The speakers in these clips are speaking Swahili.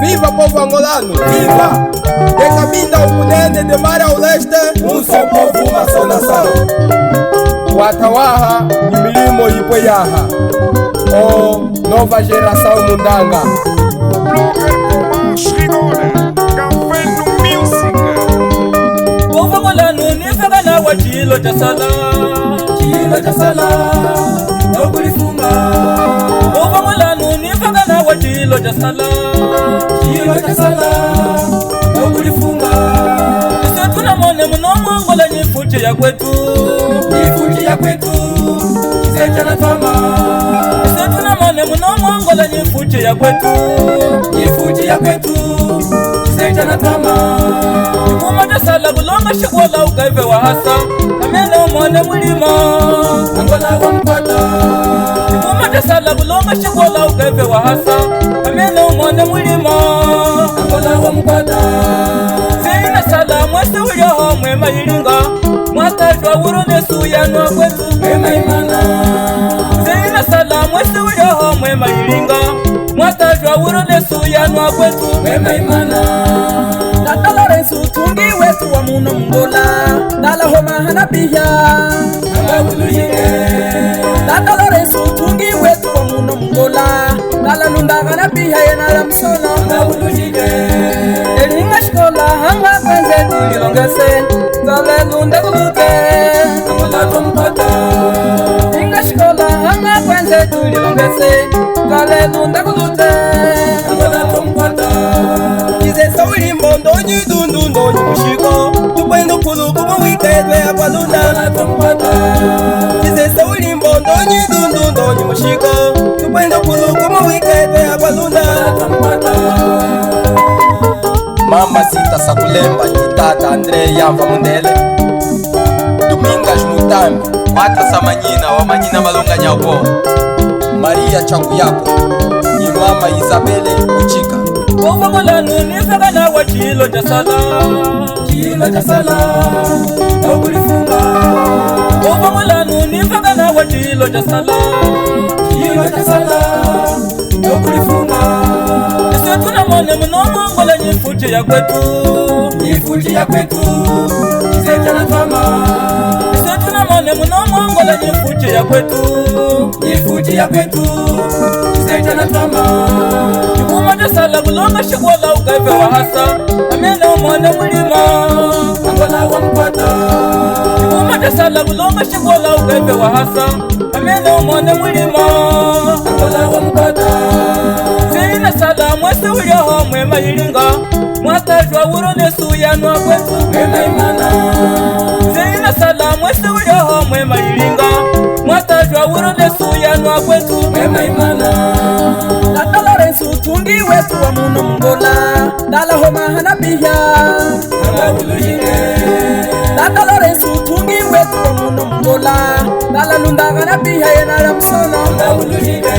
Viva povo angolano! Viva! De caminho ao Munene, de mar ao leste, só povo, uma só nação. Watawaha, Nimilimo e Poiaha. Oh, nova geração mundanga. Povo angolano, nifaga na wachilo jasala. Chilo jasala, no kulifunga. Povo angolano, nifaga na wachilo jasala. Chilo jasala, no kulifunga. Sisi tunamone mnomo Angola nifuti ya kwetu. Nifuti ya kwetu, kisecha na tama. Sisi tunamone mnomo Angola nifuti ya kwetu. Nifuti ya kwetu, kisecha na tama. Kumata sala bulonga shikola ukaive wa hasa. Amena umone mulima Angola wa mpata. Kumata sala bulonga shikola ukaive wa hasa. Amena umone mulima Angola wa mpata. Zina sala mwese uliho mwema ilinga. Mwatajwa uro nesu yanwa kwetu mwema imana. Zina sala mwese uliho mwema ilinga. Mwatajwa uro nesu yanwa kwetu mwema imana. Tata Lorenzo tungi wetu wa muno Angola. Dala homa hana pia Anga ulujike. Tata Lorenzo tungi wetu wa muno Angola. Dala lunda hana pia yenala msona Anga ulujike. Elinga shkola hanga kwenze tulilongese. Zale lunda kulute Angola tumpata. Elinga shkola hanga kwenze tulilongese. Zale lunda kulute Angola tumpata. Kizesa ulimbo ndonyi dundu ndonyi mushiko. Tupendo kulu kuma wiketwe hapa lunda tumpata. Kizesa ulimbo ndonyi dundu ndonyi mushiko. Tupendo kulu kuma wiketwe hapa lunda tumpata. Mama Sita Sakulemba, Tata Andre Yamva Mundele. Domingas Mutambi, Mata Samanyina, Wamanyina Malunga Nyapo. Maria Chakuyako, ni Mama Isabele Uchika. Povo angolano nifaga na wachilo jasala. Chilo jasala, no kulifunga. Povo angolano nifaga na wachilo jasala. Chilo jasala, no kulifunga. Sisi tunamone mnomo Angola nifuti ya kwetu. Nifuti ya kwetu, kisecha na tama. Sisi tunamone mnomo Angola nifuti ya kwetu. Nifuti ya kwetu, kisecha na tama. Kumata sala bulonga shikola ukaive wa hasa. Amena umone mulima Angola wa mpata. Kumata sala bulonga shikola ukaive wa hasa. Amena umone mulima Angola wa mpata. Zina sala mwese uliho mwema ilinga. Mwatajwa uro nesu yanwa kwetu mwema imana. Zina sala mwese uliho mwema ilinga. Mwatajwa uro nesu yanwa kwetu mwema imana. Tata Lorenzo tungi wetu wa muno Angola. Dala homa hana pia Anga ulujike. Tata Lorenzo tungi wetu wa muno Angola. Dala lunda hana pia yenala msona Anga ulujike.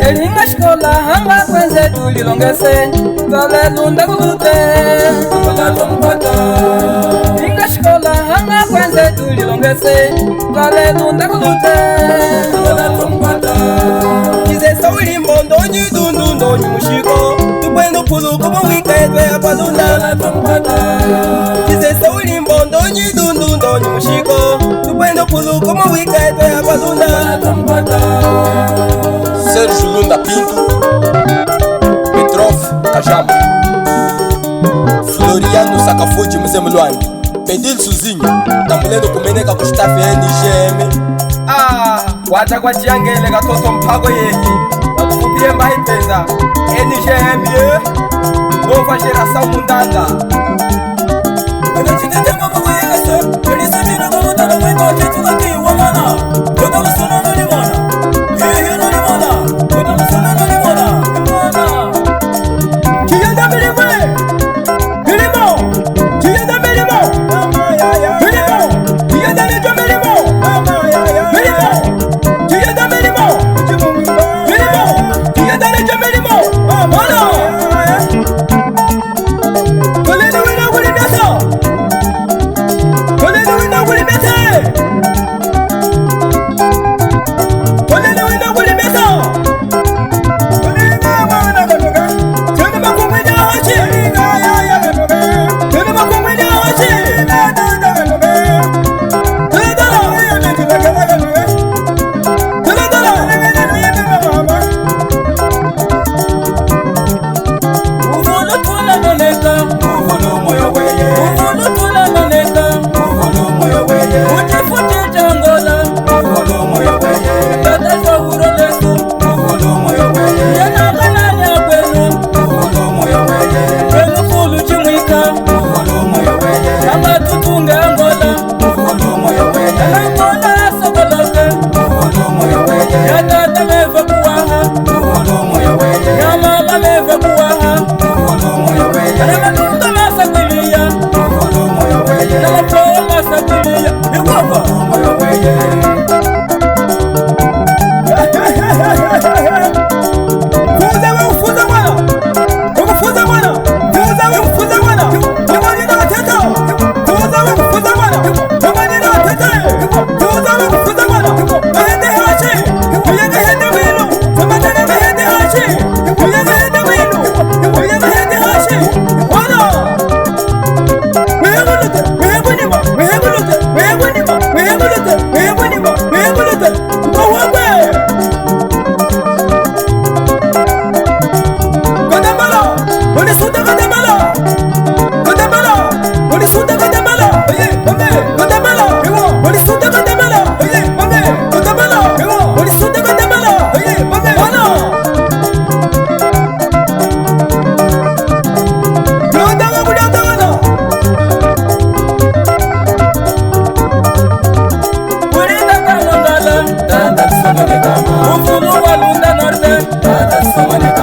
Elinga shkola hanga kwenze tulilongese. Zale lunda kulute Angola tumpata. Elinga shkola hanga kwenze tulilongese. Zale lunda kulute Angola tumpata. Kizesa ulimbo ndonyi dundu ndonyi mushiko. Tupendo kulu kuma wiketwe hapa lunda tumpata. Kizesa ulimbo ndonyi dundu ndonyi mushiko. Tupendo kulu kuma wiketwe hapa lunda tumpata. Serge Lunda Pinto, Petrof Kajama, Floriano Sakafuji Mzee Mlwangi, Pedil Suzinho, Tambulendo kumeneka kushitafi NGM. Wacha kwa chiangele katoto mpago yeki. Watufupie mahipeza NGM ye. Nova geração mundanga. wanaka